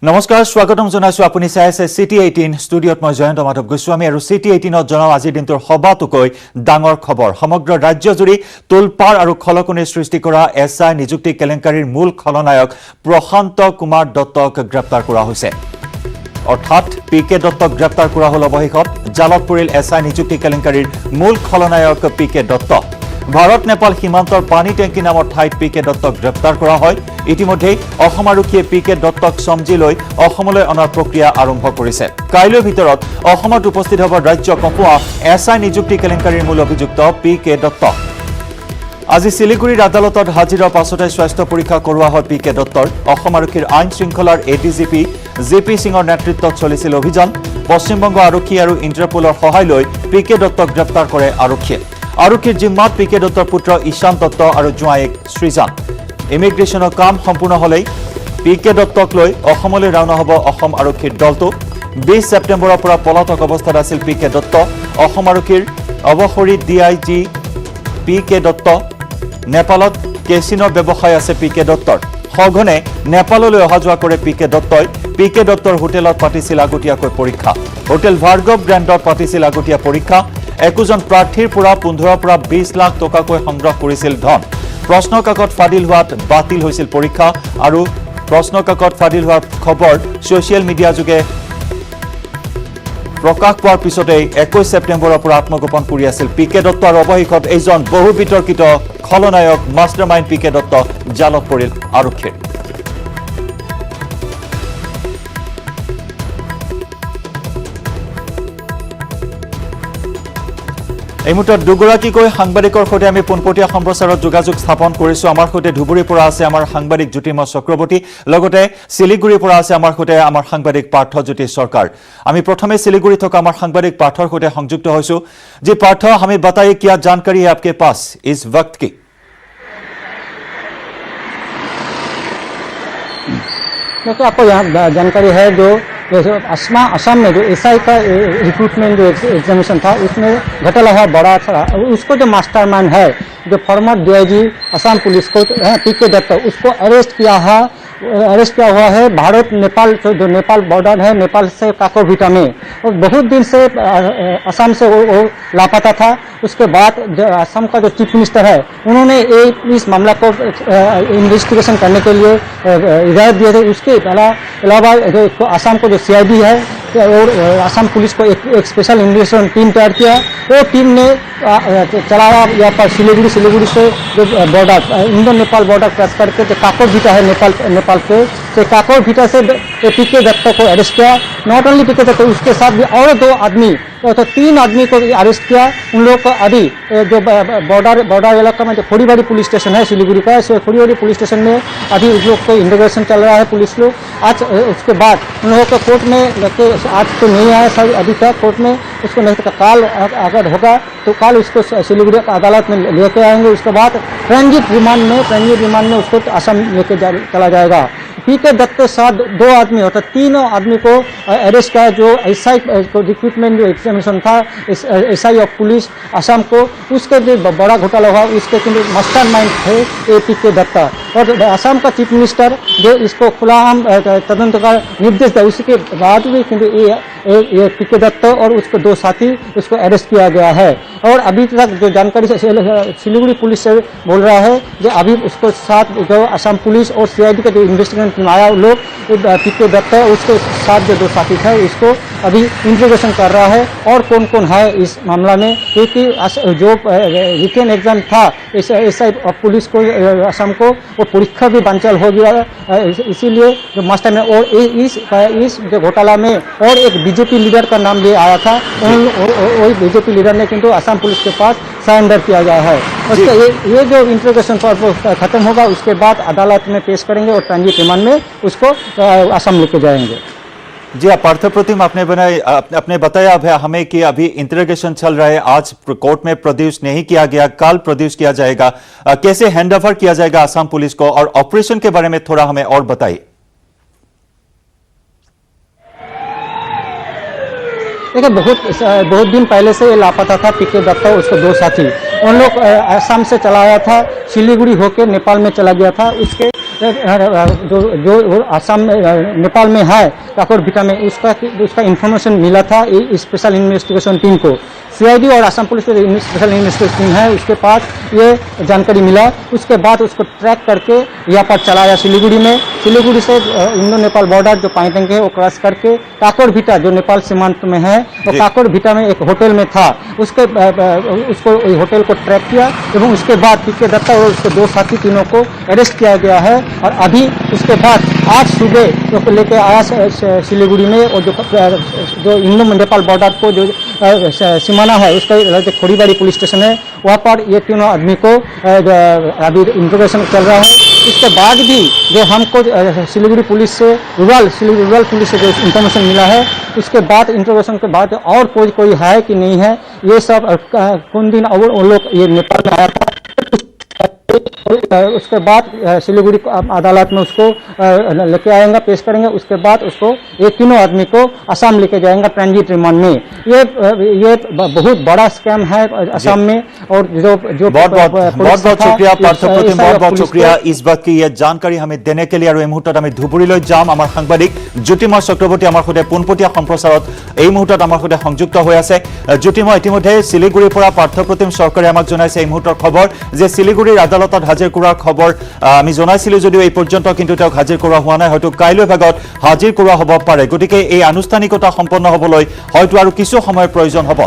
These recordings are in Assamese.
নমস্কাৰ স্বাগতম জনাইছো আপুনি চাই আছে সিটি 18 ষ্টুডিঅত মই জয়ন্ত মাধৱ গোস্বামী আৰু সিটি 18ত জনাও আজি দিনটোৰ সবাতোকৈ ডাঙৰ খবৰ সমগ্ৰ ৰাজ্যজুৰি তোলপাৰ আৰু খলকনিৰ সৃষ্টি কৰা এছআই নিযুক্তি কেলেংকাৰীৰ মূল খলনায়ক প্ৰশান্ত কুমাৰ দত্তক গ্ৰেপ্তাৰ কৰা হৈছে অৰ্থাৎ পিকে দত্তক গ্ৰেপ্তাৰ কৰা হল অৱশেষত জালত পৰিল এছআই নিযুক্তি কেলেংকাৰীৰ মূল খলনায়ক পিকে দত্ত ভাৰত নেপাল সীমান্তৰ পানী টেংকি নামৰ ঠাইত পিকে দত্তক গ্ৰেপ্তাৰ কৰা হয় ইতিমধ্যে অসম আৰক্ষীয়ে পিকে দত্তক সমজি লৈ অসমলৈ অনাৰ প্ৰক্ৰিয়া আৰম্ভ কৰিছে কাইলৈৰ ভিতৰত অসমত উপস্থিত হ'ব ৰাজ্য কঁপোৱা এছআই নিযুক্তি কেলেংকাৰীৰ মূল অভিযুক্ত পিকে দত্ত আজি শিলিগুৰিৰ আদালতত হাজিৰৰ পাছতে স্বাস্থ্য পৰীক্ষা কৰোৱা হয় পিকে দত্তৰ অসম আৰক্ষীৰ আইন শৃংখলাৰ এডিজিপি জেপি সিঙৰ নেতৃত্বত চলিছিল অভিযান পশ্চিমবংগ আৰক্ষী আৰু ইণ্টাৰপলৰ সহায় লৈ পিকে দত্তক গ্ৰেপ্তাৰ কৰে আৰক্ষীয়ে আৰক্ষীৰ জিম্মাত পিকে দত্তৰ পুত্ৰ ঈশান দত্ত আৰু জোঁৱায়েক সৃজন ইমিগ্ৰেশ্যনৰ কাম সম্পূৰ্ণ হলেই পিকে দত্তক লৈ অসমলৈ ৰাওনা হ'ব অসম আৰক্ষীৰ দলটো 20 ছেপ্টেম্বৰৰ পৰা পলাতক অৱস্থাত আছিল পিকে দত্ত অসম আৰক্ষীৰ অৱসৰী ডিআইজি পিকে দত্ত নেপালত কেচিনৰ ব্যৱসায় আছে পিকে দত্তৰ সঘনে নেপাললৈ অহা যোৱা কৰে পিকে দত্তই পিকে দত্তৰ হোটেলত পাতিছিল আগতীয়াকৈ পৰীক্ষা হোটেল ভাৰ্গৱ গ্ৰেণ্ডত পাতিছিল আগতীয়া পৰীক্ষা একোজন প্ৰাৰ্থীৰ পৰা 15 পৰা 20 লাখ টকাকৈ সংগ্ৰহ কৰিছিল ধন প্ৰশ্নকাকত ফাদিল হোৱাত বাতিল হৈছিল পৰীক্ষা আৰু প্ৰশ্নকাকত ফাদিল হোৱাৰ খবৰ সোশ্যাল মিডিয়া যোগে প্ৰকাশ পোৱাৰ পিছতে 21 ছেপ্টেম্বৰৰ পৰা আত্মগোপন কৰি আছিল পিকে দত্ত আৰু অৱশেষত এইজন বহু বিতৰ্কিত খলনায়ক মাষ্টাৰমাইণ্ড পিকে দত্ত জালত পৰিল আৰক্ষীৰ এই মুহূৰ্তত দুগৰাকীকৈ সাংবাদিকৰ সৈতে আমি পোনপটীয়া সম্প্ৰচাৰত যোগাযোগ স্থাপন কৰিছো আমাৰ সৈতে ধুবুৰীৰ পৰা আছে আমাৰ সাংবাদিক জ্যোতিৰ্ময় চক্ৰৱৰ্তী লগতে শিলিগুৰিৰ পৰা আছে আমাৰ সৈতে আমাৰ সাংবাদিক পাৰ্থজ্যোতি সৰকাৰ আমি প্ৰথমে শিলিগুৰি থকা আমাৰ সাংবাদিক পাৰ্থৰ সৈতে সংযুক্ত হৈছো যে পাৰ্থ আমি बताइए क्या जानकारी है आपके पास इस वक्त की देखिए आपको यहाँ जानकारी है जो असम में जो एसआई का रिक्रूटमेंट जो एग्जामिनेशन था उसमें घोटाला है बड़ा था उसको जो मास्टरमाइंड है जो फॉर्मर डीआईजी असम पुलिस को पीके दत्त उसको अरेस्ट किया हुआ है भारत नेपाल जो नेपाल बॉर्डर है नेपाल से काकोभिटा में और बहुत दिन से असम से वो लापता था उसके बाद जो असम का जो चीफ मिनिस्टर है उन्होंने इस मामला को इन्वेस्टिगेशन करने के लिए हिदायत दिए थे उसके अलावा जो असम को जो सीआईडी है और असम पुलिस को एक स्पेशल इन्वेस्टिगेशन टीम तैयार किया वो टीम ने चलाया यहाँ पर सिलीगुड़ी से जो border Indo Nepal border cross करके जो काकोभिटा है नेपाल के काकोभिटा से पीके दत्त को अरेस्ट किया नॉट ओनली पीके दत्त उसके साथ भी और 2 आदमी तो 3 आदमी को अरेस्ट किया उन लोग को अभी जो बॉर्डर इलाका में जो खोड़ीबाड़ी पुलिस स्टेशन है सिलीगुड़ी का खोड़ीबाड़ी पुलिस स्टेशन में अभी उस लोग को इंटरोगेशन चल रहा है पुलिस लोग आज उसके बाद उन लोगों को कोर्ट में लेके आज तो नहीं आया सर अभी तक कोर्ट में उसको नहीं काल अगर होगा तो काल उसको सिलीगुड़ी अदालत में लेके आएंगे उसके बाद ट्रांजिट रिमांड में उसको असम लेके चला जाएगा पीके दत्त के साथ 2 आदमी होता 3 आदमी को अरेस्ट किया जो एसआई को रिक्रूटमेंट जो एग्जामिनेशन था एसआई ऑफ पुलिस असम को उसके जो बड़ा घोटाला हुआ उसके मास्टरमाइंड थे पीके दत्त और असम का चीफ मिनिस्टर जो इसको खुलाआम तदंत का निर्देश दिया उसके बाद भी किंतु ये पीके दत्त और उसके 2 साथी उसको अरेस्ट किया गया है और अभी तक जो जानकारी सिलीगुड़ी पुलिस से बोल रहा है कि अभी उसको साथ जो असम पुलिस और सीआईडी का जो इन्वेस्टिगेशन टीम आया लोग पीके दत्त उसके साथ जो 2 साथी थे उसको अभी इंट्रोगेशन कर रहा है और कौन कौन है इस मामला में क्योंकि जो रिटन एग्जाम था एसआई पुलिस को असम को वो परीक्षा भी बानचाल हो गया इसीलिए जो मास्टर में और इस जो घोटाला में और एक बीजेपी लीडर का नाम भी आया था वही बीजेपी लीडर ने किंतु असम पुलिस के पास सरेंडर किया गया है उसका ये जो इंट्रोगेशन खत्म होगा उसके बाद अदालत में पेश करेंगे और ट्रांजिट रिमांड में उसको असम लेके जाएंगे जी पार्थ प्रतिम आपने बताया हमें कि अभी इंटरोगेशन चल रहा है आज कोर्ट में प्रोड्यूस नहीं किया गया कल प्रोड्यूस किया जाएगा कैसे हैंडओवर किया जाएगा असम पुलिस को और ऑपरेशन के बारे में थोड़ा हमें और बताइए देखिए बहुत दिन पहले से लापता था पीके दत्त उसके 2 साथी उन लोग असम से चला आया था सिलीगुड़ी होकर नेपाल में चला गया था उसके जो असम में नेपाल में है काकोर भिटा में उसका इंफॉर्मेशन मिला था स्पेशल इन्वेस्टिगेशन टीम को। सीआईडी और असम पुलिस की स्पेशल इन्वेस्टिगेशन टीम है, उसके पास ये जानकारी मिला। उसके बाद उसको ट्रैक करके यहाँ पर चलाया सिलीगुड़ी में। सिलीगुड़ी से इंडो नेपाल बॉर्डर जो पाइतंग है वो क्रॉस करके काकोर भिटा जो नेपाल सीमांत में है, वो काकोर भिटा में एक होटल में था, उसको होटल को ट्रैक किया एवं उसके बाद पीके दत्ता और उसके दो साथी तीनों को अरेस्ट किया गया है। और अभी उसके बाद आज सुबह को लेकर आया सिलीगुड़ी में, और जो इंडो नेपाल बॉर्डर को जो सीमाना है उसका खोड़ीबाड़ी पुलिस स्टेशन है, वहाँ पर ये तीनों आदमी को अभी इंट्रोगेशन चल रहा है। इसके बाद भी जो हमको सिलीगुड़ी पुलिस से सिलीगुड़ी रूरल पुलिस से जो इंफॉर्मेशन मिला है, उसके बाद इंट्रोगेशन के बाद और कोई है कि नहीं है, ये सब कौन दिन और वो लोग ये नेपाल में आया था, उसके बाद सिलीगुड़ी अदालत में उसको लेके आएंगे, पेश करेंगे। उसके बाद उसको ये तीनों आदमी को असम लेके जाएंगे ट्रांजिट रिमांड में। ये बहुत बड़ा स्कैम है असम में। और जो बहुत शुक्रिया पार्थप्रतिम, बहुत शुक्रिया इस बात की ये जानकारी हमें देने के लिए। और मुहूर्त आम धुबुरी जाम आम सांबादिक ज्योतिमय चक्रवर्ती आमार सहित पोनपटिया सम्प्रसारत এই মুহূৰ্তত আমাৰ সৈতে সংযুক্ত হৈ আছে। জ্যোতিময়, ইতিমধ্যে শিলিগুড়িৰ পৰা পাৰ্থপ্ৰতিম চৰকাৰে আমাক জনাইছে এই মুহূৰ্তৰ খবৰ যে শিলিগুড়িৰ আদালতত হাজিৰ কৰাৰ খবৰ আমি জনাইছিলোঁ যদিও এই পৰ্যন্ত কিন্তু তেওঁক হাজিৰ কৰোৱা হোৱা নাই। হয়তো কাইলৈ ভাগত হাজিৰ কৰোৱা হ'ব পাৰে। গতিকে এই আনুষ্ঠানিকতা সম্পন্ন হ'বলৈ হয়তো আৰু কিছু সময়ৰ প্ৰয়োজন হ'ব।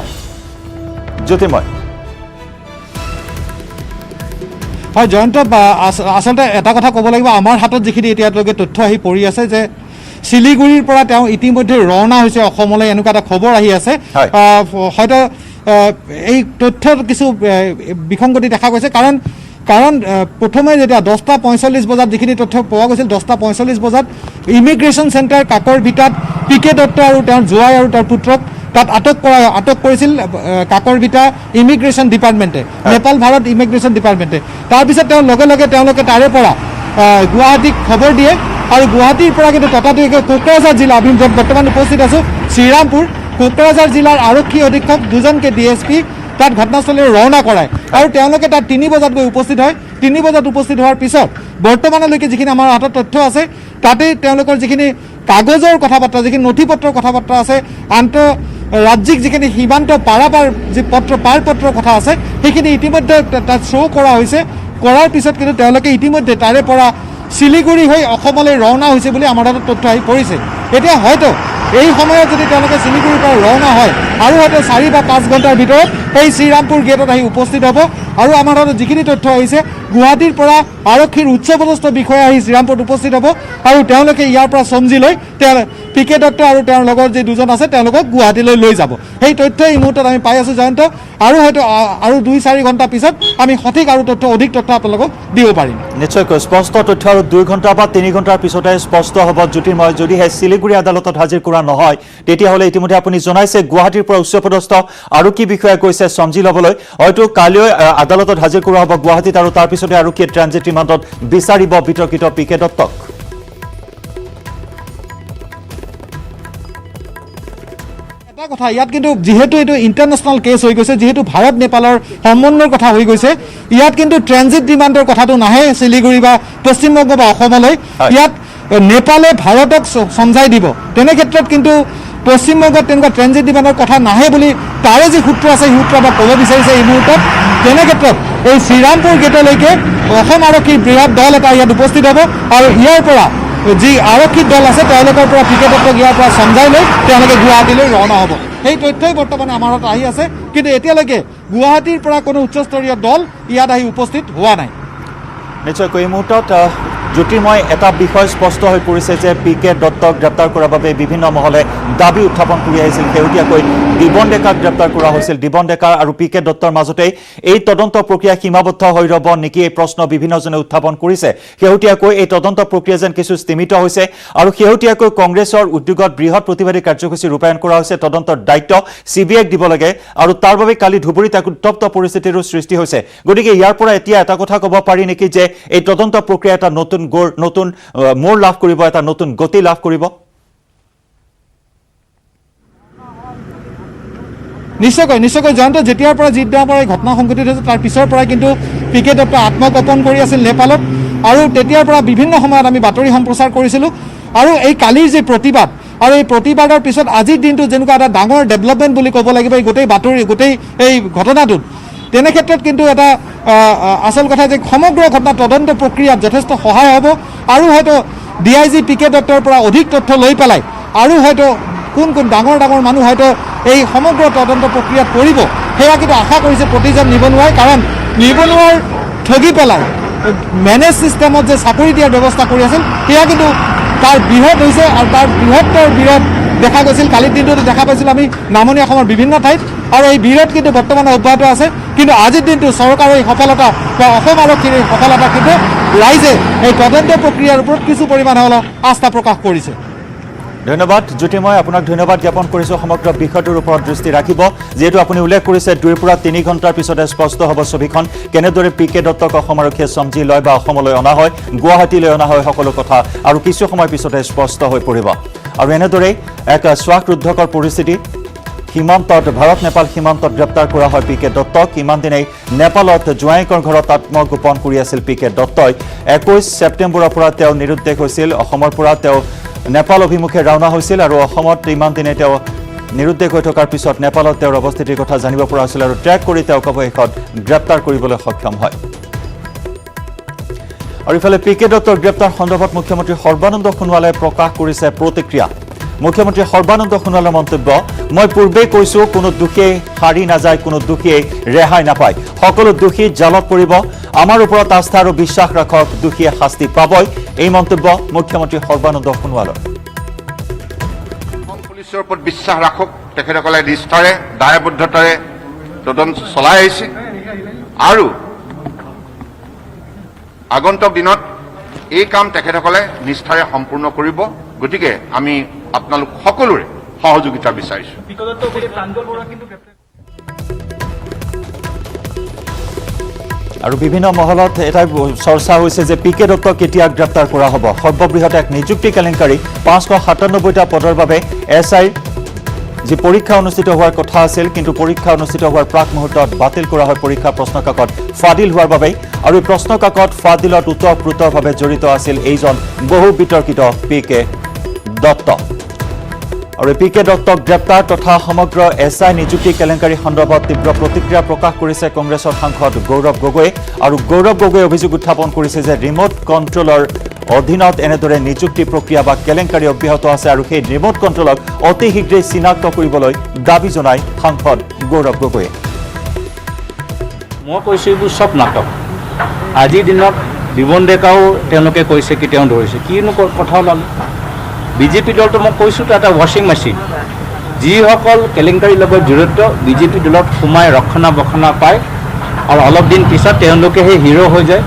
জ্যোতিময়। হয় জয়ন্ত, আচলতে এটা কথা ক'ব লাগিব, আমাৰ হাতত যিখিনি এতিয়ালৈকে তথ্য আহি পৰি আছে যে শিলিগুড়িৰ পৰা তেওঁ ইতিমধ্যে ৰাওনা হৈছে অসমলৈ, এনেকুৱা এটা খবৰ আহি আছে। হয়তো এই তথ্যৰ কিছু বিসংগতি দেখা গৈছে, কাৰণ প্ৰথমে যেতিয়া 10:45 বজাত যিখিনি তথ্য পোৱা গৈছিল, 10:45 বজাত ইমিগ্ৰেশ্যন চেণ্টাৰ কাকৰ ভিটাত পিকে দত্ত আৰু তেওঁৰ জোৱাই আৰু তেওঁৰ পুত্ৰক তাত আটক কৰিছিল কাকৰ ভিটা ইমিগ্ৰেশ্যন ডিপাৰ্টমেণ্টে, নেপাল ভাৰত ইমিগ্ৰেশ্যন ডিপাৰ্টমেণ্টে। তাৰপিছত তেওঁলোকে তাৰে পৰা গুৱাহাটীক খবৰ দিয়ে, আৰু গুৱাহাটীৰ পৰা কিন্তু ততাতৈয়াকৈ কোকৰাঝাৰ জিলা, আমি য'ত বৰ্তমান উপস্থিত আছোঁ শ্ৰীৰামপুৰ, কোকৰাঝাৰ জিলাৰ আৰক্ষী অধীক্ষক দুজনকে DSP তাত ঘটনাস্থলীলৈ ৰাওনা কৰায়। আৰু তেওঁলোকে তাত 3 বজাত গৈ উপস্থিত হয়। 3 বজাত উপস্থিত হোৱাৰ পিছত বৰ্তমানলৈকে যিখিনি আমাৰ হাতত তথ্য আছে, তাতেই তেওঁলোকৰ যিখিনি কাগজৰ কথা বাৰ্তা, যিখিনি নথি পত্ৰৰ কথা বাৰ্তা আছে, আন্তঃৰাজ্যিক যিখিনি সীমান্ত পাৰাপাৰ যি পাৰপত্ৰৰ কথা আছে, সেইখিনি ইতিমধ্যে তাত শ্ব' কৰা হৈছে। কৰাৰ পিছত কিন্তু তেওঁলোকে ইতিমধ্যে তাৰে পৰা শিলিগুড়ি হৈ অসমলৈ ৰাওনা হৈছে বুলি আমাৰ হাতত তথ্য আহি পৰিছে। এতিয়া হয়তো এই সময়ত যদি তেওঁলোকে শিলিগুড়িৰ পৰা ৰাওনা হয়, আৰু হয়তো 4 বা 5 ঘণ্টাৰ ভিতৰত সেই শ্ৰীৰামপুৰ গেটত আহি উপস্থিত হ'ব। আৰু আমাৰ হাতত যিখিনি তথ্য আহিছে, গুৱাহাটীৰ পৰা আৰক্ষীৰ উচ্চপদস্থ বিষয়া আহি শ্ৰীৰামপুৰত উপস্থিত হ'ব, আৰু তেওঁলোকে ইয়াৰ পৰা চমজি লৈ পিকে দত্ত আৰু তেওঁৰ লগৰ যি দুজন আছে তেওঁলোকক গুৱাহাটীলৈ লৈ যাব। সেই তথ্য এই মুহূৰ্তত আমি পাই আছোঁ জয়ন্ত, আৰু হয়তো আৰু 2-4 ঘণ্টা পিছত আমি সঠিক আৰু অধিক তথ্য আপোনালোকক দিব পাৰিম। নিশ্চয়কৈ স্পষ্ট তথ্য আৰু 2 ঘণ্টা বা 3 ঘণ্টাৰ পিছতে স্পষ্ট হ'ব। জ্যোতিৰ্ময়, যদিহে শিলিগুড়ি আদালতত হাজিৰ কৰা নহয়, তেতিয়াহ'লে ইতিমধ্যে আপুনি জনাইছে গুৱাহাটীৰ পৰা উচ্চপদস্থ আৰক্ষী বিষয়াই কৈছে চমজি ল'বলৈ। হয়তো কাইলৈ আদালতত হাজিৰ কৰা হ'ব গুৱাহাটীত, আৰু তাৰ পিছতে আৰক্ষীয়ে ট্ৰানজিট ৰিমাণ্ডত বিচাৰিব বিতৰ্কিত পিকে দত্তক। এটা কথা, ইয়াত কিন্তু যিহেতু এইটো ইণ্টাৰনেশ্যনেল কেছ হৈ গৈছে, যিহেতু ভাৰত নেপালৰ সম্বন্ধৰ কথা হৈ গৈছে, ইয়াত কিন্তু ট্ৰানজিট ৰিমাণ্ডৰ কথাটো নাহে শিলিগুড়ি বা পশ্চিমবংগ বা অসমলৈ। ইয়াত নেপালে ভাৰতক সমঝাই দিব। তেনে ক্ষেত্ৰত কিন্তু পশ্চিমবংগত তেনেকুৱা ট্ৰানজিট ৰিমাণ্ডৰ কথা নাহে বুলি তাৰে যি সূত্ৰ আছে, সেই সূত্ৰ এটা ক'ব বিচাৰিছে এই মুহূৰ্তত। তেনে ক্ষেত্ৰত এই শ্ৰীৰামপুৰ গেটলৈকে অসম আৰক্ষীৰ বৃহৎ দল এটা ইয়াত উপস্থিত হ'ব, আৰু ইয়াৰ পৰা যি আৰক্ষী দল আছে তেওঁলোকৰ পৰা পিকে দত্তক ইয়াৰ পৰা সমঝাই লৈ তেওঁলোকে গুৱাহাটীলৈ ৰাওনা হ'ব। সেই তথ্যই বৰ্তমানে আমাৰ হাতত আহি আছে, কিন্তু এতিয়ালৈকে গুৱাহাটীৰ পৰা কোনো উচ্চস্তৰীয় দল ইয়াত আহি উপস্থিত হোৱা নাই। নিশ্চয়কৈ এই মুহূৰ্তত জ্যোতিৰ্ময়, এটা বিষয় স্পষ্ট হৈ পৰিছে যে পিকে দত্তক গ্ৰেপ্তাৰ কৰাৰ বাবে বিভিন্ন মহলে দাবী উত্থাপন কৰি আহিছিল। শেহতীয়াকৈ দিবন ডেকাক গ্ৰেপ্তাৰ কৰা হৈছিল। দিবন ডেকা আৰু পিকে দত্তৰ মাজতেই এই তদন্ত প্ৰক্ৰিয়া সীমাবদ্ধ হৈ ৰ'ব নেকি, এই প্ৰশ্ন বিভিন্নজনে উত্থাপন কৰিছে। শেহতীয়াকৈ এই তদন্ত প্ৰক্ৰিয়া যেন কিছু স্তীমিত হৈছে, আৰু শেহতীয়াকৈ কংগ্ৰেছৰ উদ্যোগত বৃহৎ প্ৰতিবাদী কাৰ্যসূচী ৰূপায়ণ কৰা হৈছে। তদন্তৰ দায়িত্ব CBIক দিব লাগে, আৰু তাৰ বাবে কালি ধুবুৰীত এক উত্তপ্ত পৰিস্থিতিৰো সৃষ্টি হৈছে। গতিকে ইয়াৰ পৰা এতিয়া এটা কথা ক'ব পাৰি নেকি যে এই তদন্ত প্ৰক্ৰিয়া এটা নতুন মোড় লাভ কৰিব, এটা নতুন গতি লাভ কৰিব? নিশ্চয়কৈ জয়ন্ত, যেতিয়াৰ পৰা যিদিনাৰ পৰা এই ঘটনা সংঘটিত হৈছে তাৰ পিছৰ পৰাই কিন্তু পিকে দত্ত আত্মগোপন কৰি আছিল নেপালত। আৰু তেতিয়াৰ পৰা বিভিন্ন সময়ত আমি বাতৰি সম্প্ৰচাৰ কৰিছিলোঁ আৰু এই কালিৰ যে প্ৰতিবাদ আৰু এই প্ৰতিবাদৰ পিছত আজিৰ দিনটো যেনেকুৱা এটা ডাঙৰ ডেভেলপমেণ্ট বুলি ক'ব লাগিব এই গোটেই বাতৰি গোটেই এই ঘটনাটোত তেনে ক্ষেত্ৰত কিন্তু এটা আচল কথা যে সমগ্ৰ ঘটনা তদন্ত প্ৰক্ৰিয়াত যথেষ্ট সহায় হ'ব আৰু হয়তো DIG PK দত্তৰ পৰা অধিক তথ্য লৈ পেলাই আৰু হয়তো কোন কোন ডাঙৰ ডাঙৰ মানুহ হয়তো এই সমগ্ৰ তদন্ত প্ৰক্ৰিয়াত পৰিব সেয়া কিন্তু আশা কৰিছে প্ৰতিজন নিবনুৱাই কাৰণ নিবনুৱাৰ ঠগি পেলাই মেনেজ ছিষ্টেমত যে চাকৰি দিয়াৰ ব্যৱস্থা কৰি আছিল সেয়া কিন্তু তাৰ বৃহৎ হৈছে আৰু তাৰ বৃহত্তৰ বিৰোধ দেখা গৈছিল কালিৰ দিনটোতো দেখা পাইছিলোঁ আমি নামনি অসমৰ বিভিন্ন ঠাইত আৰু এই বিৰোধ কিন্তু বৰ্তমান অব্যাহত আছে কিন্তু আজিৰ দিনটো চৰকাৰৰ এই সফলতা বা অসম আৰক্ষীৰ এই সফলতা কিন্তু ৰাইজে এই তদন্ত প্ৰক্ৰিয়াৰ ওপৰত কিছু পৰিমাণে হ'লেও আস্থা প্ৰকাশ কৰিছে ধন্যবাদ জ্যোতিময় আপোনাক ধন্যবাদ জ্ঞাপন কৰিছোঁ সমগ্ৰ বিষয়টোৰ ওপৰত দৃষ্টি ৰাখিব যিহেতু আপুনি উল্লেখ কৰিছে 2 পৰা 3 ঘণ্টাৰ পিছতে স্পষ্ট হ'ব ছবিখন কেনেদৰে PK দত্তক অসম আৰক্ষীয়ে সমজি লয় বা অসমলৈ অনা হয় গুৱাহাটীলৈ অনা হয় সকলো কথা আৰু কিছু সময় পিছতে স্পষ্ট হৈ পৰিব আৰু এনেদৰে এক শ্বাসৰুদ্ধকৰ পৰিস্থিতি সীমান্তত ভাৰত নেপাল সীমান্তত গ্ৰেপ্তাৰ কৰা হয় PK দত্তক ইমান দিনেই নেপালত জোৱাইকৰ ঘৰত আত্মগোপন কৰি আছিল PK দত্তই 21 ছেপ্টেম্বৰৰ পৰা তেওঁ নিৰুদ্দেশ হৈছিল অসমৰ পৰা তেওঁ নেপাল অভিমুখে ৰাওনা হৈছিল আৰু অসমত ইমান দিনে তেওঁ নিৰুদ্দেশ হৈ থকাৰ পিছত নেপালত তেওঁৰ অৱস্থিতিৰ কথা জানিব পৰা হৈছিল আৰু ট্ৰেক কৰি তেওঁক অৱশেষত গ্ৰেপ্তাৰ কৰিবলৈ সক্ষম হয় আৰু ইফালে PK দত্তৰ গ্ৰেপ্তাৰ সন্দৰ্ভত মুখ্যমন্ত্ৰী সৰ্বানন্দ সোণোৱালে প্ৰকাশ কৰিছে প্ৰতিক্ৰিয়া মুখ্যমন্ত্ৰী সৰ্বানন্দ সোণোৱালৰ মন্তব্য মই পূৰ্বেই কৈছো কোনো দোষী হাৰি নাযায় কোনো দোষী ৰেহাই নাপায় সকলো দোষী জালত পৰিব আমাৰ ওপৰত আস্থা আৰু বিশ্বাস ৰাখক দোষীয়ে শাস্তি পাবই এই মন্তব্য মুখ্যমন্ত্ৰী সৰ্বানন্দ সোণোৱালৰ পুলিচৰ ওপৰত বিশ্বাস ৰাখক তেখেতসকলে নিষ্ঠাৰে দায়বদ্ধতাৰে তদন্ত চলাই আহিছে আৰু আগন্তুক দিনত এই কাম তেখেতসকলে নিষ্ঠাৰে সম্পূৰ্ণ কৰিব গতিকে আমি আপোনালোক সকলোৰে সহযোগিতা বিচাৰিছো আৰু বিভিন্ন মহলত এটা চৰ্চা হৈছে যে PK দত্তক কেতিয়া গ্ৰেপ্তাৰ কৰা হ'ব সৰ্ববৃহৎ এক নিযুক্তি কেলেংকাৰী 597টা পদৰ বাবে SI যি পৰীক্ষা অনুষ্ঠিত হোৱাৰ কথা আছিল কিন্তু পৰীক্ষা অনুষ্ঠিত হোৱাৰ প্ৰাক মুহূৰ্তত বাতিল কৰা হয় পৰীক্ষা প্ৰশ্নকাকত ফাদিল হোৱাৰ বাবে আৰু এই প্ৰশ্নকাকত ফাদিলত ওতঃপ্ৰোতভাৱে জড়িত আছিল এইজন বহু বিতৰ্কিত PK দত্ত আৰু PK দত্তক গ্ৰেপ্তাৰ তথা সমগ্ৰ SI নিযুক্তি কেলেংকাৰী সন্দৰ্ভত তীব্ৰ প্ৰতিক্ৰিয়া প্ৰকাশ কৰিছে কংগ্ৰেছৰ সাংসদ গৌৰৱ গগৈ আৰু গৌৰৱ গগৈয়ে অভিযোগ উত্থাপন কৰিছে যে ৰিমোট কণ্ট্ৰলৰ অধীনত এনেদৰে নিযুক্তি প্ৰক্ৰিয়া বা কেলেংকাৰী অব্যাহত আছে আৰু সেই ৰিমোট কণ্ট্ৰলক অতি শীঘ্ৰেই চিনাক্ত কৰিবলৈ দাবী জনায় সাংসদ গৌৰৱ গগৈয়ে মই কৈছোঁ এইবোৰ চব নাটক আজিৰ দিনত জীৱন ডেকাও তেওঁলোকে কৈছে কি তেওঁ ধৰিছে কিনো কথা ওলালে বিজেপি দলটো মই কৈছোঁ এটা ৱাশ্বিং মেচিন যিসকল কেলেংকাৰীৰ লগত জড়িত বিজেপি দলত সোমাই ৰক্ষণাবেক্ষণা পায় আৰু অলপ দিন পিছত তেওঁলোকে সেই হিৰো হৈ যায়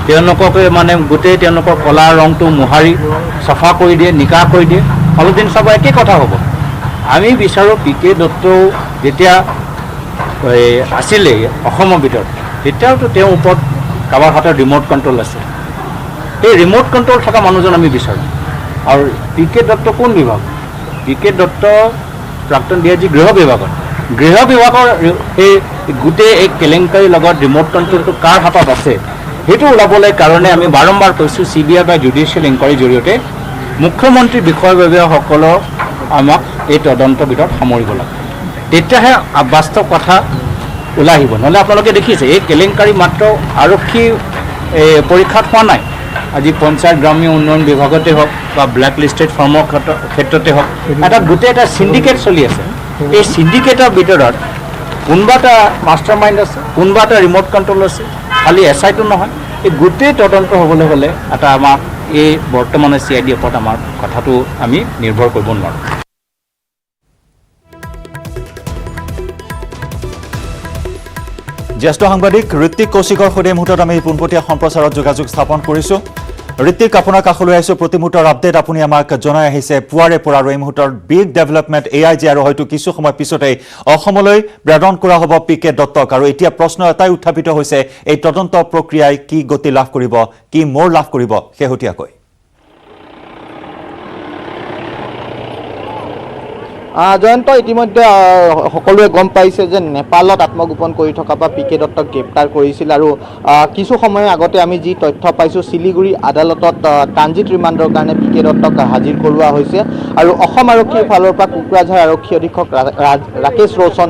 তেওঁলোককে মানে গোটেই তেওঁলোকৰ কলা ৰংটো মোহাৰি চাফা কৰি দিয়ে নিকা কৰি দিয়ে অলপ দিন চাব একে কথা হ'ব আমি বিচাৰোঁ PK দত্ত যেতিয়া আছিলে অসমৰ ভিতৰত তেতিয়াওতো তেওঁৰ ওপৰত কাৰোবাৰ হাতত ৰিম'ট কণ্ট্ৰল আছে সেই ৰিম'ট কণ্ট্ৰল থকা মানুহজন আমি বিচাৰোঁ আৰু PK দত্ত কোন বিভাগ PK দত্ত প্ৰাক্তন DIG গৃহ বিভাগৰ এই গোটেই এই কেলেংকাৰীৰ লগত ৰিম'ট কণ্ট্ৰলটো কাৰ হাতত আছে সেইটো ওলাবলৈ কাৰণে আমি বাৰম্বাৰ কৈছোঁ CBI বা জুডিচিয়েল ইনকুৱাৰীৰ জৰিয়তে মুখ্যমন্ত্ৰী বিষয়ববীয়াসকলৰ আমাক এই তদন্তৰ ভিতৰত সামৰিব লাগে তেতিয়াহে বাস্তৱ কথা ওলাই আহিব নহ'লে আপোনালোকে দেখিছে এই কেলেংকাৰী মাত্ৰ আৰক্ষী পৰীক্ষাত হোৱা নাই আজি পঞ্চায়ত গ্ৰাম্য উন্নয়ন বিভাগতে হওক বা ব্লেক লিষ্টেড ফাৰ্মৰ ক্ষেত্ৰতে হওক এটা গোটেই এটা চিণ্ডিকেট চলি আছে এই চিণ্ডিকেটৰ ভিতৰত কোনোবা এটা মাষ্টাৰ মাইণ্ড আছে কোনোবা এটা ৰিম'ট কণ্ট্ৰল আছে খালি SIটো নহয় এই গোটেই তদন্ত হ'বলৈ হ'লে এটা আমাক এই বৰ্তমানে CID ওপৰত আমাৰ কথাটো আমি নিৰ্ভৰ কৰিব নোৱাৰোঁ জ্যেষ্ঠ সাংবাদিক ঋত্বিক কৌশিকৰ সৈতে মুহূৰ্তত আমি পোনপটীয়া সম্প্ৰচাৰত যোগাযোগ স্থাপন কৰিছোঁ ঋত্বিক আপোনাৰ কাষলৈ আহিছোঁ প্ৰতি মুহূৰ্তৰ আপডেট আপুনি আমাক জনাই আহিছে পুৱাৰে পৰা আৰু এই মুহূৰ্তৰ বিগ ডেভেলপমেণ্ট এয়াই যে আৰু হয়তো কিছু সময় পিছতেই অসমলৈ প্ৰেৰণ কৰা হ'ব PK দত্তক আৰু এতিয়া প্ৰশ্ন এটাই উত্থাপিত হৈছে এই তদন্ত প্ৰক্ৰিয়াই কি গতি লাভ কৰিব কি মোৰ লাভ কৰিব শেহতীয়াকৈ জয়ন্ত ইতিমধ্যে সকলোৱে গম পাইছে যে নেপালত আত্মগোপন কৰি থকা বা পি কে দত্তক গ্ৰেপ্তাৰ কৰিছিল আৰু কিছু সময় আগতে আমি যি তথ্য পাইছোঁ শিলিগুৰি আদালতত ট্ৰানজিট ৰিমাণ্ডৰ কাৰণে পি কে দত্তক হাজিৰ কৰোৱা হৈছে আৰু অসম আৰক্ষীৰ ফালৰ পৰা কোকৰাঝাৰ আৰক্ষী অধীক্ষক ৰাকেশ ৰোশন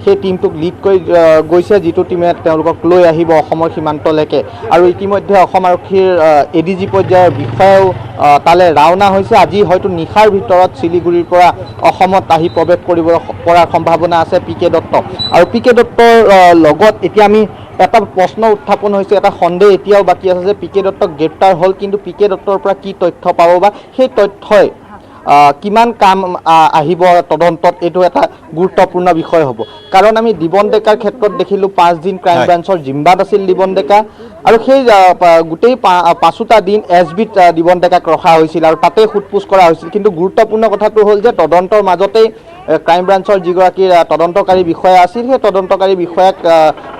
সেই টিমটোক লিড কৰি গৈছে, যিটো টিমে তেওঁলোকক লৈ আহিব অসমৰ সীমান্তলৈকে। আৰু ইতিমধ্যে অসম আৰক্ষীৰ ADG পৰ্যায়ৰ বিষয়াও তালৈ ৰাওনা হৈছে। আজি হয়তো নিশাৰ ভিতৰত শিলিগুৰিৰ পৰা অসমত আহি প্ৰৱেশ কৰিব পৰাৰ সম্ভাৱনা আছে পি কে দত্ত। আৰু পি কে দত্তৰ লগত এতিয়া আমি এটা প্ৰশ্ন উত্থাপন হৈছে, এটা সন্দেহ এতিয়াও বাকী আছে যে পি কে দত্তক গ্ৰেপ্তাৰ হ'ল, কিন্তু পি কে দত্তৰ পৰা কি তথ্য পাব বা সেই তথ্যই কিমান কাম আহিব তদন্তত, এইটো এটা গুৰুত্বপূৰ্ণ বিষয় হ'ব। কাৰণ আমি দিবন ডেকাৰ ক্ষেত্ৰত দেখিলোঁ 5 দিন ক্ৰাইম ব্ৰাঞ্চৰ জিম্বাত আছিল দিবন ডেকা, আৰু সেই গোটেই 5টা দিন SBত দিবন ডেকাক ৰখা হৈছিল আৰু তাতে সোধপোছ কৰা হৈছিল। কিন্তু গুৰুত্বপূৰ্ণ কথাটো হ'ল যে তদন্তৰ মাজতেই ক্ৰাইম ব্ৰাঞ্চৰ যিগৰাকী তদন্তকাৰী বিষয়া আছিল, সেই তদন্তকাৰী বিষয়াক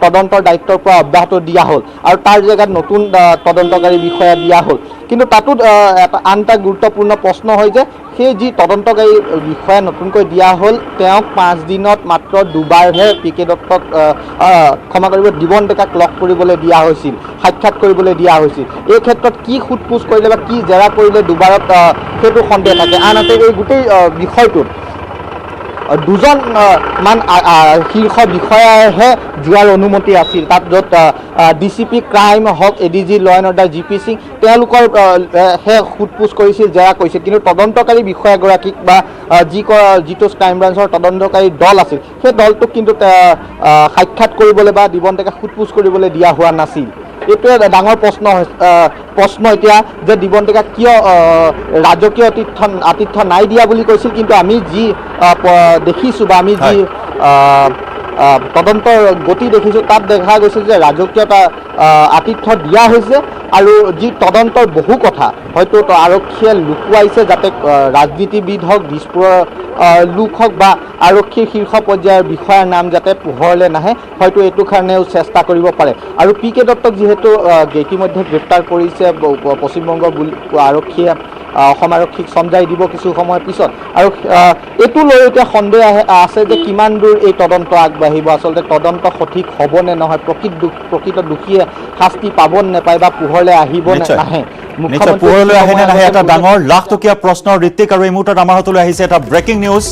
তদন্তৰ দায়িত্বৰ পৰা অব্যাহত দিয়া হ'ল আৰু তাৰ জেগাত নতুন তদন্তকাৰী বিষয়া দিয়া হ'ল। কিন্তু তাতো আন এটা গুৰুত্বপূৰ্ণ প্ৰশ্ন হয় যে সেই যি তদন্তকাৰী বিষয়া নতুনকৈ দিয়া হ'ল, তেওঁক 5 দিনত মাত্ৰ দুবাৰহে পি কে দত্তক ক্ষমা কৰিব দিবন ডেকাক লগ কৰিবলৈ দিয়া হৈছিল, সাক্ষাৎ কৰিবলৈ দিয়া হৈছিল। এই ক্ষেত্ৰত কি সোধপোছ কৰিলে বা কি জেৰা কৰিলে দুবাৰত সেইটো সন্দেহ থাকে। আনহাতে এই গোটেই বিষয়টোত 2জন মান শীৰ্ষ বিষয়াৰহে যোৱাৰ অনুমতি আছিল, তাত য'ত DCP ক্ৰাইম হওক, ADG ল এণ্ড অৰ্ডাৰ GP সিং তেওঁলোকৰ হে সোধপোছ কৰিছিল, জেৰা কৰিছিল। কিন্তু তদন্তকাৰী বিষয়াগৰাকীক বা যিটো ক্ৰাইম ব্ৰাঞ্চৰ তদন্তকাৰী দল আছিল, সেই দলটোক কিন্তু সাক্ষাৎ কৰিবলৈ বা দিবন ডেকাক সোধপোছ কৰিবলৈ দিয়া হোৱা নাছিল। এইটোৱে ডাঙৰ প্ৰশ্ন এতিয়া যে দিবন ডেকাক কিয় ৰাজকীয় আতিথ্য নাই দিয়া বুলি কৈছিল, কিন্তু আমি যি দেখিছোঁ বা আমি যি তদন্তৰ গতি দেখিছোঁ তাত দেখা গৈছে যে ৰাজকীয় আতিথ্য দিয়া হৈছে। আৰু যি তদন্তৰ বহু কথা হয়তো আৰক্ষীয়ে লুকুৱাইছে, যাতে ৰাজনীতিবিদ হওক, দিছপুৰৰ লোক হওক বা আৰক্ষীৰ শীৰ্ষ পৰ্যায়ৰ বিষয়াৰ নাম যাতে পোহৰলৈ নাহে, হয়তো এইটো কাৰণেও চেষ্টা কৰিব পাৰে। আৰু পি কে দত্তক যিহেতু ইতিমধ্যে গ্ৰেপ্তাৰ কৰিছে পশ্চিমবংগ আৰক্ষীয়ে, অসম আৰক্ষীক চমজাই দিব কিছু সময়ৰ পিছত। আৰু এইটো লৈ এতিয়া সন্দেহ আছে যে কিমান দূৰ এই তদন্ত আগবাঢ়িব, আচলতে তদন্ত সঠিক হ'ব নে নহয়, প্ৰকৃত দোষীয়ে শাস্তি পাব নেপায় বা পোহৰলৈ আহিব নে নাহে, নিশ্চয় পোহৰলৈ আহে নে নাহে এটা ডাঙৰ লাখটকীয়া প্ৰশ্নৰ ঋত্বিক। আৰু এই মুহূৰ্তত আমাৰ হাতলৈ আহিছে এটা ব্ৰেকিং নিউজ।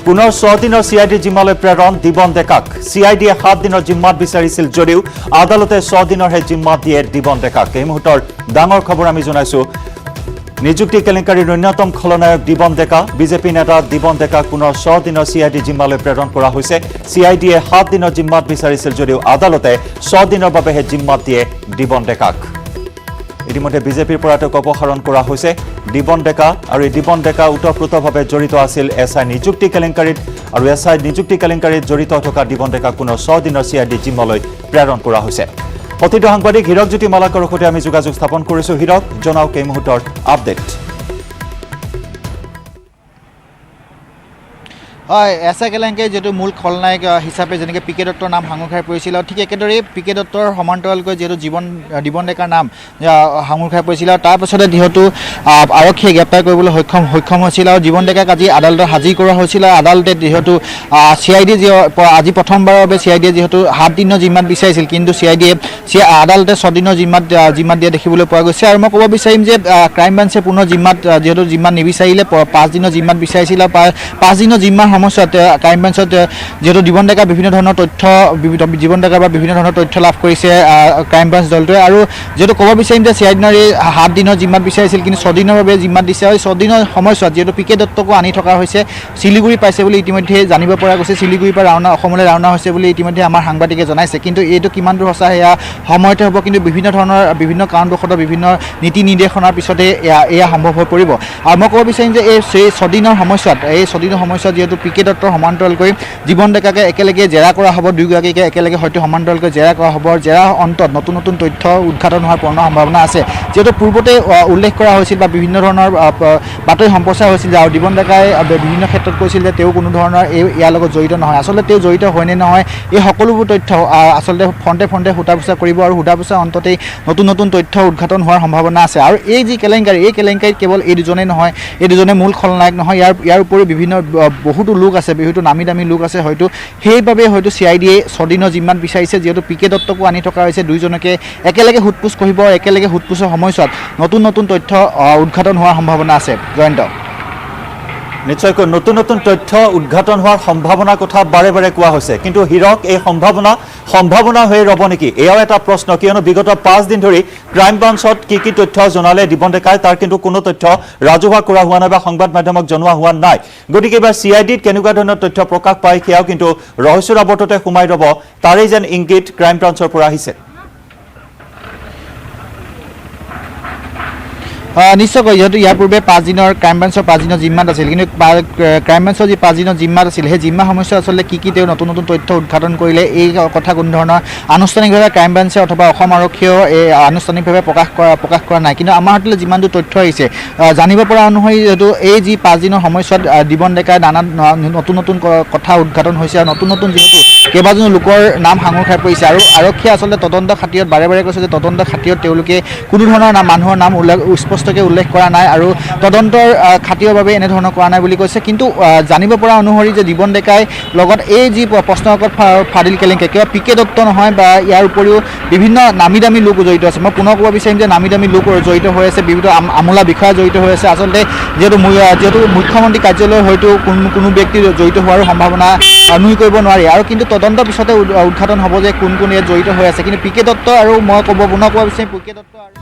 পুনৰ 6 দিনৰ CID জিম্মালৈ প্ৰেৰণ দিবন ডেকাক। CIDয়ে 7 দিনৰ জিম্মাত বিচাৰিছিল যদিও আদালতে 6 দিনৰহে জিম্মাত দিয়ে দিবন ডেকাক। এই মুহূৰ্তৰ ডাঙৰ খবৰ আমি জনাইছোঁ, নিযুক্তি কেলেংকাৰীৰ অন্যতম খলনায়ক দিবন ডেকা, বিজেপি নেতা দিবন ডেকাক পুনৰ 6 দিনৰ CID জিম্মালৈ প্ৰেৰণ কৰা হৈছে। CIDয়ে 7 দিনৰ জিম্মাত বিচাৰিছিল যদিও আদালতে 6 দিনৰ বাবেহে জিম্মাত দিয়ে দিবন ডেকাক। ইতিমধ্যে বিজেপিৰ পৰা তেওঁক অপসাৰণ কৰা হৈছে দিবন ডেকা, আৰু এই দিবন ডেকা ওতঃপ্ৰোতভাৱে জড়িত আছিল SI নিযুক্তি কেলেংকাৰীত, আৰু SI নিযুক্তি কেলেংকাৰীত জড়িত থকা দিবন ডেকাক পুনৰ 6 দিনৰ CID জিম্মালৈ প্ৰেৰণ কৰা হৈছে। প্ৰতিটো সাংবাদিক হীৰকজ্যোতি মালাকৰ সৈতে আমি যোগাযোগ স্থাপন কৰিছোঁ। হীৰক, জনাওক এই মুহূৰ্তৰ আপডেট। হয়, SI কেলেংকাৰী যিহেতু মূল খলনায়ক হিচাপে যেনেকৈ পি কে দত্তৰ নাম সাঙুৰ খাই পৰিছিল, ঠিক একেদৰেই পি কে দত্তৰ সমান্তৰালকৈ যিহেতু দিবন ডেকাৰ নাম সাঙুৰ খাই পৰিছিল, আৰু তাৰপাছতে যিহেতু আৰক্ষীয়ে গ্ৰেপ্তাৰ কৰিবলৈ সক্ষম হৈছিল আৰু দিবন ডেকাক আজি আদালতত হাজিৰ কৰা হৈছিল। আদালতে যিহেতু CID আজি প্ৰথমবাৰৰ বাবে CIDয়ে যিহেতু 7 দিনৰ জিম্মাত বিচাৰিছিল, কিন্তু CIDয়ে আদালতে 6 দিনৰ জিম্মাত দিয়া দেখিবলৈ পোৱা গৈছে। আৰু মই ক'ব বিচাৰিম যে ক্ৰাইম ব্ৰাঞ্চে পুনৰ যিহেতু জিম্মাত নিবিচাৰিলে, 5 দিনৰ জিম্মাত বিচাৰিছিল, আৰু 5 দিনৰ জিম্মাৰ সময়ছোৱাত ক্ৰাইম ব্ৰাঞ্চত যিহেতু দিবন ডেকাৰ বিভিন্ন ধৰণৰ তথ্য লাভ কৰিছে ক্ৰাইম ব্ৰাঞ্চ দলটোৱে। আৰু যিহেতু ক'ব বিচাৰিম যে CID এই 7 দিনৰ জিম্মাত বিচাৰিছিল, কিন্তু 6 দিনৰ বাবে জিম্মাত দিছে। আৰু 6 দিনৰ সময়ছোৱাত যিহেতু পি কে দত্তকো আনি থকা হৈছে, শিলিগুৰি পাইছে বুলি ইতিমধ্যে জানিব পৰা গৈছে, শিলিগুৰিৰ পৰা অসমলৈ ৰাওনা হৈছে বুলি ইতিমধ্যে আমাৰ সাংবাদিকে জনাইছে। কিন্তু এইটো কিমান দূৰ সঁচা সেয়া সময়তে হ'ব, কিন্তু বিভিন্ন কাৰণবশতঃ বিভিন্ন নীতি নিৰ্দেশনাৰ পিছতে এয়া সম্ভৱ হৈ পৰিব। আৰু মই ক'ব বিচাৰিম যে এই 6 দিনৰ সময়ছোৱাত যিহেতু পি পি.কে. দত্তৰ সমান্তৰালকৈ জীৱন ডেকাকে একেলগে জেৰা কৰা হ'ব, দুয়োগৰাকীকে একেলগে হয়তো সমান্তৰালকৈ জেৰা কৰা হ'ব। জেৰা অন্তত নতুন নতুন তথ্য উদ্ঘাটন হোৱাৰ পূৰ্ণ সম্ভাৱনা আছে, যিহেতু পূৰ্বতে উল্লেখ কৰা হৈছিল বা বিভিন্ন ধৰণৰ বাতৰি সম্প্ৰচাৰ হৈছিল যে আৰু জীৱন ডেকাই বিভিন্ন ক্ষেত্ৰত কৈছিল যে তেওঁ কোনো ধৰণৰ ইয়াৰ লগত জড়িত নহয়। আচলতে তেওঁ জড়িত হয়নে নহয় এই সকলোবোৰ তথ্য আচলতে ফ্ৰণ্টে ফ্ৰণ্টে সোধা পোছা কৰিব আৰু সোধা পোছা অন্ততেই নতুন নতুন তথ্য উদ্ঘাটন হোৱাৰ সম্ভাৱনা আছে। আৰু এই যি কেলেংকাৰী, এই কেলেংকাৰীত কেৱল এই দুজনেই নহয়, এই দুজনে মূল খলনায়ক নহয়, ইয়াৰ উপৰিও বিভিন্ন বহুতো লোক আছে, বহুতো নামী দামী লোক আছে। হয়তো সেইবাবে হয়তো CID-য়ে 6 দিনৰ জিম্মাত বিচাৰিছে, যিহেতু পি.কে. দত্তকো আনি থকা হৈছে। দুয়োজনকে একেলগে সোধপোছ কৰিব, একেলগে সোধপোছৰ সময়ছোৱাত নতুন নতুন তথ্য উদ্ঘাটন হোৱাৰ সম্ভাৱনা আছে। জয়ন্ত, নিশ্চয়কৈ নতুন নতুন তথ্য উদ্ঘাটন হোৱাৰ সম্ভাৱনাৰ কথা বাৰে বাৰে কোৱা হৈছে, কিন্তু হীৰক এই সম্ভাৱনা হৈ ৰ'ব নেকি, এয়াও এটা প্ৰশ্ন। কিয়নো বিগত 5 দিন ধৰি ক্ৰাইম ব্ৰাঞ্চত কি তথ্য জনালে দিবন ডেকাই, তাৰ কিন্তু কোনো তথ্য ৰাজহুৱা কৰা হোৱা নাই বা সংবাদ মাধ্যমক জনোৱা হোৱা নাই। গতিকে এইবাৰ CID-ত কেনেকুৱা ধৰণৰ তথ্য প্ৰকাশ পায় সেয়াও কিন্তু ৰহস্যৰ আৱৰ্ততে সোমাই ৰ'ব, তাৰেই যেন ইংগিত ক্ৰাইম ব্ৰাঞ্চৰ পৰা আহিছে। নিশ্চয়কৈ, যিহেতু ইয়াৰ পূৰ্বে 5 দিনৰ ক্ৰাইম ব্ৰাঞ্চৰ 5 দিনৰ জিম্মাত আছিল, কিন্তু ক্ৰাইম ব্ৰাঞ্চৰ যি 5 দিনৰ জিম্মাত আছিল, সেই জিম্মা সময়ছোৱাত আচলতে কি তেওঁ নতুন নতুন তথ্য উদ্ঘাটন কৰিলে, এই কথা কোনো ধৰণৰ আনুষ্ঠানিকভাৱে ক্ৰাইম ব্ৰাঞ্চে অথবা অসম আৰক্ষীয়েও এই আনুষ্ঠানিকভাৱে প্ৰকাশ কৰা নাই। কিন্তু আমাৰ হাতলৈ যিমানটো তথ্য আহিছে, জানিব পৰা অনুসৰি যিহেতু এই যি 5 দিনৰ সময়ছোৱাত দিবন ডেকাই নানা নতুন নতুন কথা উদ্ঘাটন হৈছে আৰু নতুন নতুন যিহেতু কেইবাজনো লোকৰ নাম সাঙুৰ খাই পৰিছে। আৰু আৰক্ষীয়ে আচলতে তদন্ত খাতিৰত বাৰে বাৰে কৈছে যে তদন্ত খাতিৰত তেওঁলোকে কোনো ধৰণৰ মানুহৰ নাম স্পষ্টকৈ উল্লেখ কৰা নাই আৰু তদন্তৰ খাতিৰৰ বাবে এনেধৰণৰ কৰা নাই বুলি কৈছে। কিন্তু জানিব পৰা অনুসৰি যে দিবন ডেকাই লগত এই যি প্ৰশ্নকাকত ফাদিল কেলেংকাৰী কিবা পি.কে. দত্ত নহয় বা ইয়াৰ উপৰিও বিভিন্ন নামী দামী লোক জড়িত আছে। মই পুনৰ ক'ব বিচাৰিম যে নামী দামী লোক জড়িত হৈ আছে, বিভিন্ন আমোলা বিষয়া জড়িত হৈ আছে। আচলতে যিহেতু মুখ্যমন্ত্ৰী কাৰ্যালয় হয়তো কোনো ব্যক্তি জড়িত হোৱাৰো সম্ভাৱনা নুই কৰিব নোৱাৰি। আৰু কিন্তু তদন্তৰ পিছতে উদ্ঘাটন হ'ব যে কোন কোন ইয়াত জড়িত হৈ আছে। কিন্তু পি.কে. দত্ত আৰু মই পুনৰ ক'ব বিচাৰিম পি.কে. দত্ত আৰু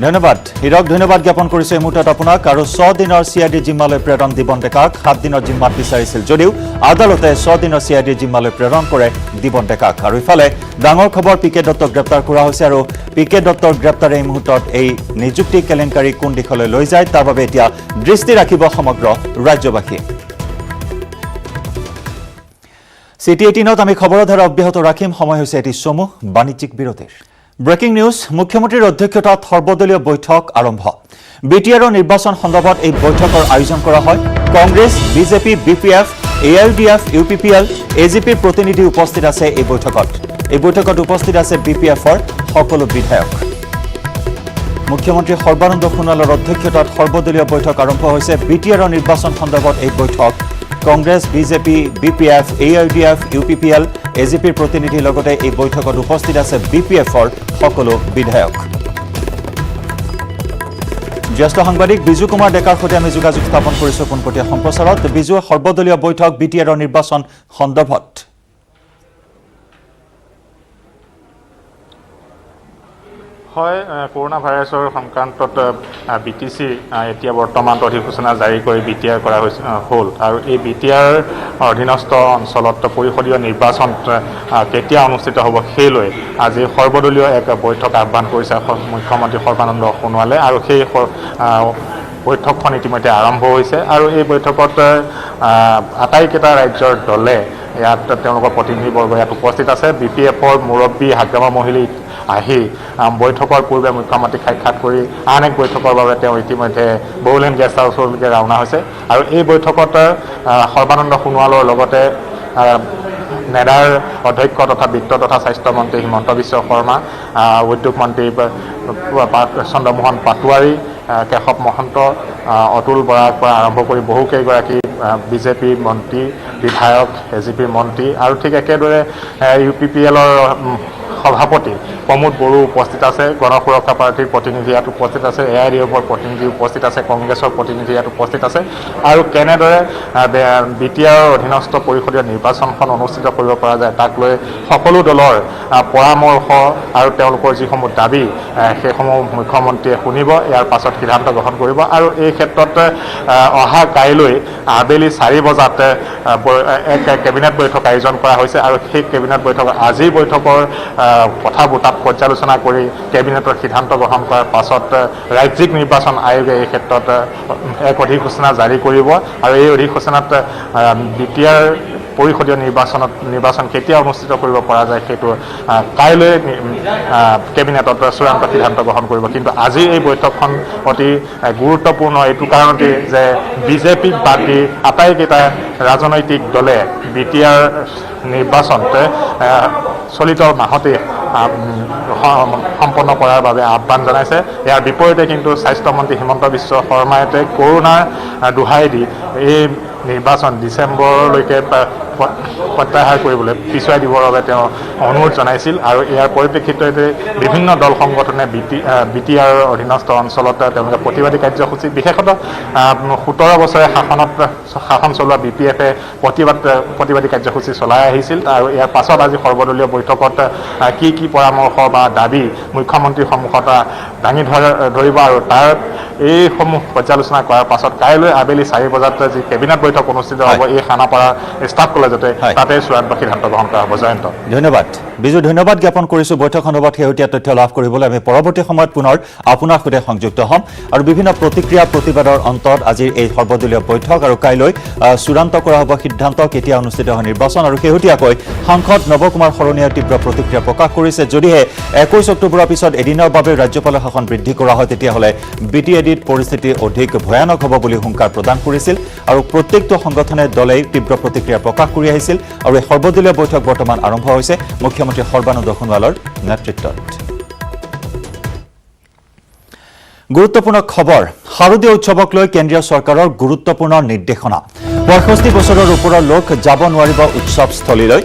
ধন্যবাদ হীৰক, ধন্যবাদ জ্ঞাপন কৰিছোঁ এই মুহূৰ্তত আপোনাক। আৰু 6 দিনৰ CID জিম্মালৈ প্ৰেৰণ দিবন ডেকাক 7 দিনৰ জিম্মাত বিচাৰিছিল যদিও আদালতে 6 দিনৰ CID জিম্মালৈ প্ৰেৰণ কৰে দিবন ডেকাক। আৰু ইফালে ডাঙৰ খবৰ, পি.কে. দত্তক গ্ৰেপ্তাৰ কৰা হৈছে আৰু পি.কে. দত্তৰ গ্ৰেপ্তাৰে এই মুহূৰ্তত এই নিযুক্তি কেলেংকাৰী কোন দিশলৈ লৈ যায় তাৰ বাবে এতিয়া দৃষ্টি ৰাখিব সমগ্ৰ ৰাজ্যবাসী। City 18ত আমি খবৰৰ ধাৰা অব্যাহত ৰাখিম। সময় হৈছে এটি চমু বাণিজ্যিক বিৰতিৰ। ব্ৰেকিং নিউজ, মুখ্যমন্ত্ৰীৰ অধ্যক্ষতাত সৰ্বদলীয় বৈঠক আৰম্ভ। BTR নিৰ্বাচন সন্দৰ্ভত এই বৈঠকৰ আয়োজন কৰা হয়। Congress, BJP, BPF, ALDF, UPPL, AGPৰ প্ৰতিনিধি উপস্থিত আছে এই বৈঠকত। এই বৈঠকত উপস্থিত আছে BPFৰ সকলো বিধায়ক। মুখ্যমন্ত্ৰী সৰ্বানন্দ সোণোৱালৰ অধ্যক্ষতাত সৰ্বদলীয় বৈঠক আৰম্ভ হৈছে। BTR নিৰ্বাচন সন্দৰ্ভত এই বৈঠক। Congress, BJP, BPF, ALDF, UPPL, AGPৰ প্ৰতিনিধিৰ লগতে এই বৈঠকত উপস্থিত আছে BPFৰ সকলো বিধায়ক। জ্যেষ্ঠ সাংবাদিক বিজু কুমাৰ ডেকাৰ সৈতে আমি যোগাযোগ স্থাপন কৰিছোঁ পোনপটীয়া সম্প্ৰচাৰত। বিজু, সৰ্বদলীয় বৈঠক BTR নিৰ্বাচন সন্দৰ্ভত। হয়, কৰোনা ভাইৰাছৰ সংক্ৰান্তত BTC এতিয়া বৰ্তমান অধিসূচনা জাৰি কৰি BTR কৰা হ'ল আৰু এই BTR অধীনস্থ অঞ্চলত পৰিষদীয় নিৰ্বাচন কেতিয়া অনুষ্ঠিত হ'ব সেই লৈ আজি সৰ্বদলীয় এক বৈঠক আহ্বান কৰিছে মুখ্যমন্ত্ৰী সৰ্বানন্দ সোণোৱালে। আৰু সেই বৈঠকখন ইতিমধ্যে আৰম্ভ হৈছে আৰু এই বৈঠকত আটাইকেইটা ৰাজ্যৰ দলে ইয়াত তেওঁলোকৰ প্ৰতিনিধিবৰ্গ ইয়াত উপস্থিত আছে। BPFৰ মুৰব্বী হাগ্ৰামা মহিলী আহি বৈঠকৰ পূৰ্বে মুখ্যমন্ত্ৰীক সাক্ষাৎ কৰি আন এক বৈঠকৰ বাবে তেওঁ ইতিমধ্যে বড়োলেণ্ড গেষ্ট হাউচলৈকে ৰাওনা হৈছে। আৰু এই বৈঠকত সৰ্বানন্দ সোণোৱালৰ লগতে নেডাৰ অধ্যক্ষ তথা বিত্ত তথা স্বাস্থ্য মন্ত্ৰী হিমন্ত বিশ্ব শৰ্মা, উদ্যোগ মন্ত্ৰী চন্দ্ৰমোহন পাটোৱাৰী, কেশৱ মহন্ত, অতুল বৰাৰ পৰা আৰম্ভ কৰি বহুকেইগৰাকী বিজেপি মন্ত্ৰী, বিধায়ক, AGPৰ মন্ত্ৰী আৰু ঠিক একেদৰে UPPLৰ সভাপতি প্ৰমোদ বড়ো উপস্থিত আছে। গণ সুৰক্ষা পাৰ্টীৰ প্ৰতিনিধি ইয়াত উপস্থিত আছে। AIDFৰ প্ৰতিনিধি উপস্থিত আছে। কংগ্ৰেছৰ প্ৰতিনিধি ইয়াত উপস্থিত আছে। আৰু কেনেদৰে BTR অধীনস্থ পৰিষদীয় নিৰ্বাচনখন অনুষ্ঠিত কৰিব পৰা যায় তাক লৈ সকলো দলৰ পৰামৰ্শ আৰু তেওঁলোকৰ যিসমূহ দাবী সেইসমূহ মুখ্যমন্ত্ৰীয়ে শুনিব। ইয়াৰ পাছত সিদ্ধান্ত গ্ৰহণ কৰিব। আৰু এই ক্ষেত্ৰত অহা কাইলৈ আবেলি 4 বজাত এক কেবিনেট বৈঠক আয়োজন কৰা হৈছে। আৰু সেই কেবিনেট বৈঠক আজিৰ বৈঠকৰ কথাবোৰ তাত পৰ্যালোচনা কৰি কেবিনেটৰ সিদ্ধান্ত গ্ৰহণ কৰাৰ পাছত ৰাজ্যিক নিৰ্বাচন আয়োগে এই ক্ষেত্ৰত এক অধিসূচনা জাৰি কৰিব আৰু এই অধিসূচনাত বিটিআৰ পৰিষদীয় নিৰ্বাচন কেতিয়া অনুষ্ঠিত কৰিব পৰা যায় সেইটো কাইলৈ কেবিনেটত চূড়ান্ত সিদ্ধান্ত গ্ৰহণ কৰিব। কিন্তু আজি এই বৈঠকখন অতি গুৰুত্বপূৰ্ণ এইটো কাৰণতে যে বিজেপিক বাদ দি আটাইকেইটা ৰাজনৈতিক দলে বিটিআৰ নিৰ্বাচন চলিত মাহতে সম্পন্ন কৰাৰ বাবে আহ্বান জনাইছে। ইয়াৰ বিপৰীতে কিন্তু স্বাস্থ্যমন্ত্ৰী হিমন্ত বিশ্ব শৰ্মাই কৰোনাৰ দোহাই দি এই নিৰ্বাচন ডিচেম্বৰলৈকে প্ৰত্যাহাৰ কৰিবলৈ পিছুৱাই দিবৰ বাবে তেওঁ অনুৰোধ জনাইছিল আৰু ইয়াৰ পৰিপ্ৰেক্ষিততে বিভিন্ন দল সংগঠনে বিটিআৰ অধীনস্থ অঞ্চলত তেওঁলোকে প্ৰতিবাদী কাৰ্যসূচী বিশেষতঃ 17 বছৰে শাসন চলোৱা BPF-এ প্ৰতিবাদী কাৰ্যসূচী চলাই আহিছিল আৰু ইয়াৰ পাছত আজি সৰ্বদলীয় বৈঠকত কি পৰামৰ্শ বা দাবী মুখ্যমন্ত্ৰীৰ সন্মুখত দাঙি ধৰিব আৰু তাৰ এইসমূহ পৰ্যালোচনা কৰাৰ পাছত কাইলৈ আবেলি 4 বজাত যি কেবিনেট বৈঠক অনুষ্ঠিত হ'ব এই খানাপাৰা ষ্টাফ কলেজতে তাতে চূড়ান্ত সিদ্ধান্ত গ্ৰহণ কৰা হ'ব। জয়ন্ত, ধন্যবাদ। বিজু, ধন্যবাদ জ্ঞাপন কৰিছোঁ। বৈঠক সন্দৰ্ভত শেহতীয়া তথ্য লাভ কৰিবলৈ আমি পৰৱৰ্তী সময়ত পুনৰ আপোনাৰ সৈতে সংযুক্ত হ'ম আৰু বিভিন্ন প্ৰতিক্ৰিয়া প্ৰতিবাদৰ অন্তত আজিৰ এই সৰ্বদলীয় বৈঠক আৰু কাইলৈ চূড়ান্ত কৰা হ'ব সিদ্ধান্ত কেতিয়া অনুষ্ঠিত হয় নিৰ্বাচন। আৰু শেহতীয়াকৈ সাংসদ নৱ কুমাৰ শৰণীয়াৰ তীব্ৰ প্ৰতিক্ৰিয়া প্ৰকাশ কৰিছে। যদিহে 21 অক্টোবৰৰ পিছত এদিনৰ বাবে ৰাজ্যপালৰ শাসন বৃদ্ধি কৰা হয় তেতিয়াহ'লে BTADত পৰিস্থিতি অধিক ভয়ানক হ'ব বুলি হুংকাৰ প্ৰদান কৰিছিল আৰু প্ৰত্যেকটো সংগঠনে দলেই তীব্ৰ প্ৰতিক্ৰিয়া প্ৰকাশ কৰি আহিছিল আৰু এই সৰ্বদলীয় বৈঠক বৰ্তমান আৰম্ভ হৈছে মুখ্যমন্ত্ৰী সৰ্বানন্দ সোণোৱালৰ নেতৃত্বত। গুৰুত্বপূৰ্ণ খবৰ, শাৰদীয় উৎসৱক লৈ কেন্দ্ৰীয় চৰকাৰৰ গুৰুত্বপূৰ্ণ নিৰ্দেশনা। 65 বছৰৰ ওপৰৰ লোক যাব নোৱাৰিব উৎসৱস্থলীলৈ,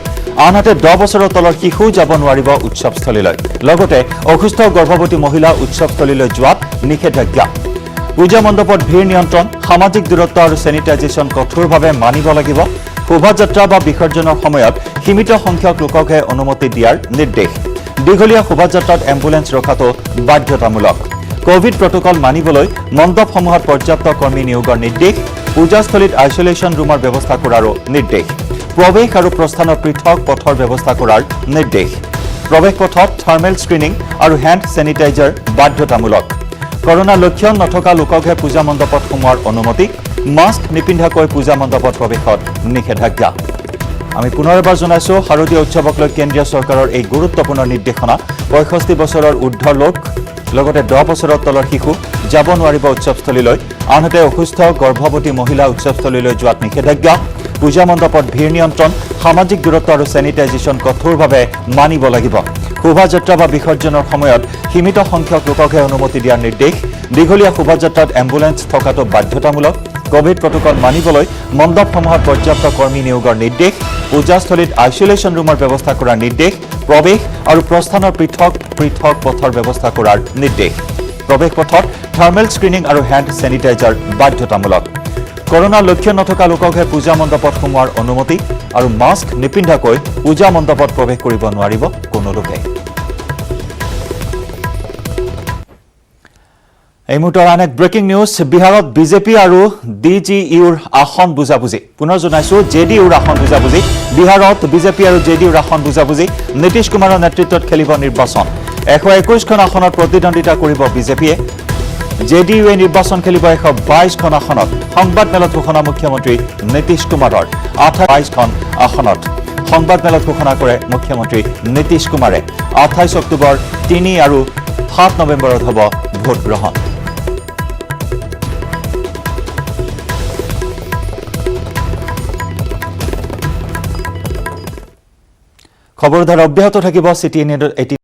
আনহাতে 10 বছৰৰ তলৰ শিশু যাব নোৱাৰিব উৎসৱস্থলীলৈ। লগতে অসুস্থ গৰ্ভৱতী মহিলা উৎসৱস্থলীলৈ যোৱাত নিষেধাজ্ঞা। পূজা মণ্ডপত ভিৰ নিয়ন্ত্ৰণ, সামাজিক দূৰত্ব আৰু চেনিটাইজেশ্যন কঠোৰভাৱে মানিব লাগিব। শোভাযাত্ৰা বা বিসৰ্জনৰ সময়ত সীমিত সংখ্যক লোককহে অনুমতি দিয়াৰ নিৰ্দেশ। দীঘলীয়া শোভাযাত্ৰাত এম্বুলেন্স ৰখাটো বাধ্যতামূলক। কোভিড প্ৰটকল মানিবলৈ মণ্ডপসমূহত পৰ্যাপ্ত কৰ্মী নিয়োগৰ নিৰ্দেশ। পূজাস্থলীত আইচলেশ্যন ৰুমৰ ব্যৱস্থা কৰাৰো নিৰ্দেশ। প্ৰৱেশ আৰু প্ৰস্থানৰ পৃথক পথৰ ব্যৱস্থা কৰাৰ নিৰ্দেশ। প্ৰৱেশ পথত থাৰ্মেল স্ক্ৰিনিং আৰু হেণ্ড চেনিটাইজাৰ বাধ্যতামূলক। কৰোনা লক্ষণ নথকা লোককহে পূজা মণ্ডপত সোমোৱাৰ অনুমতি। মাস্ক নিপিন্ধাকৈ পূজা মণ্ডপত প্ৰৱেশত নিষেধাজ্ঞা। আমি পুনৰ এবাৰ জনাইছোঁ, শাৰদীয় উৎসৱক লৈ কেন্দ্ৰীয় চৰকাৰৰ এই গুৰুত্বপূৰ্ণ নিৰ্দেশনা। 65 বছৰৰ ঊৰ্ধ্বৰ লোক লগতে 10 বছৰৰ তলৰ শিশু যাব নোৱাৰিব উৎসৱস্থলীলৈ, আনহাতে অসুস্থ গৰ্ভৱতী মহিলা উৎসৱস্থলীলৈ যোৱাত নিষেধাজ্ঞা। পূজা মণ্ডপত ভিৰ নিয়ন্ত্ৰণ, সামাজিক দূৰত্ব আৰু চেনিটাইজেশ্যন কঠোৰভাৱে মানিব লাগিব। শোভাযাত্ৰা বা বিসৰ্জনৰ সময়ত সীমিত সংখ্যক লোককহে অনুমতি দিয়াৰ নিৰ্দেশ। দীঘলীয়া শোভাযাত্ৰাত এম্বুলেন্স থকাটো বাধ্যতামূলক। কোভিড প্ৰটকল মানিবলৈ মণ্ডপসমূহত পৰ্যাপ্ত কৰ্মী নিয়োগৰ নিৰ্দেশ। পূজাস্থলীত আইচলেশ্যন ৰুমৰ ব্যৱস্থা কৰাৰ নিৰ্দেশ। প্ৰৱেশ আৰু প্ৰস্থানৰ পৃথক পথৰ ব্যৱস্থা কৰাৰ নিৰ্দেশ। প্ৰৱেশ পথত থাৰ্মেল স্ক্ৰিনিং আৰু হেণ্ড চেনিটাইজাৰ বাধ্যতামূলক। কৰোনা লক্ষণ নথকা লোককহে পূজা মণ্ডপত সোমোৱাৰ অনুমতি আৰু মাস্ক নিপিন্ধাকৈ পূজা মণ্ডপত প্ৰৱেশ কৰিব নোৱাৰিব কোনো লোকে। এই মুহূৰ্তৰ আন এক ব্ৰেকিং নিউজ, বিহাৰত বিজেপি আৰু DGUৰ আসন বুজাবুজি। পুনৰ জনাইছোঁ, JDUৰ আসন বুজাবুজি। বিহাৰত বিজেপি আৰু JDUৰ আসন বুজাবুজি। নীতিশ কুমাৰৰ নেতৃত্বত খেলিব নিৰ্বাচন। 121খন আসনত প্ৰতিদ্বন্দ্বিতা কৰিব বিজেপিয়ে। JDUৱে নিৰ্বাচন খেলিব 122খন আসনত। সংবাদ মেলত ঘোষণা মুখ্যমন্ত্ৰী নীতিশ কুমাৰৰ 22খন আসনত। সংবাদ মেলত ঘোষণা কৰে মুখ্যমন্ত্ৰী নীতিশ কুমাৰে। 28 অক্টোবৰ, 3 আৰু 7 নৱেম্বৰত হ'ব ভোটগ্ৰহণ। খবৰধাৰ অব্যাহত থাকিব। CTN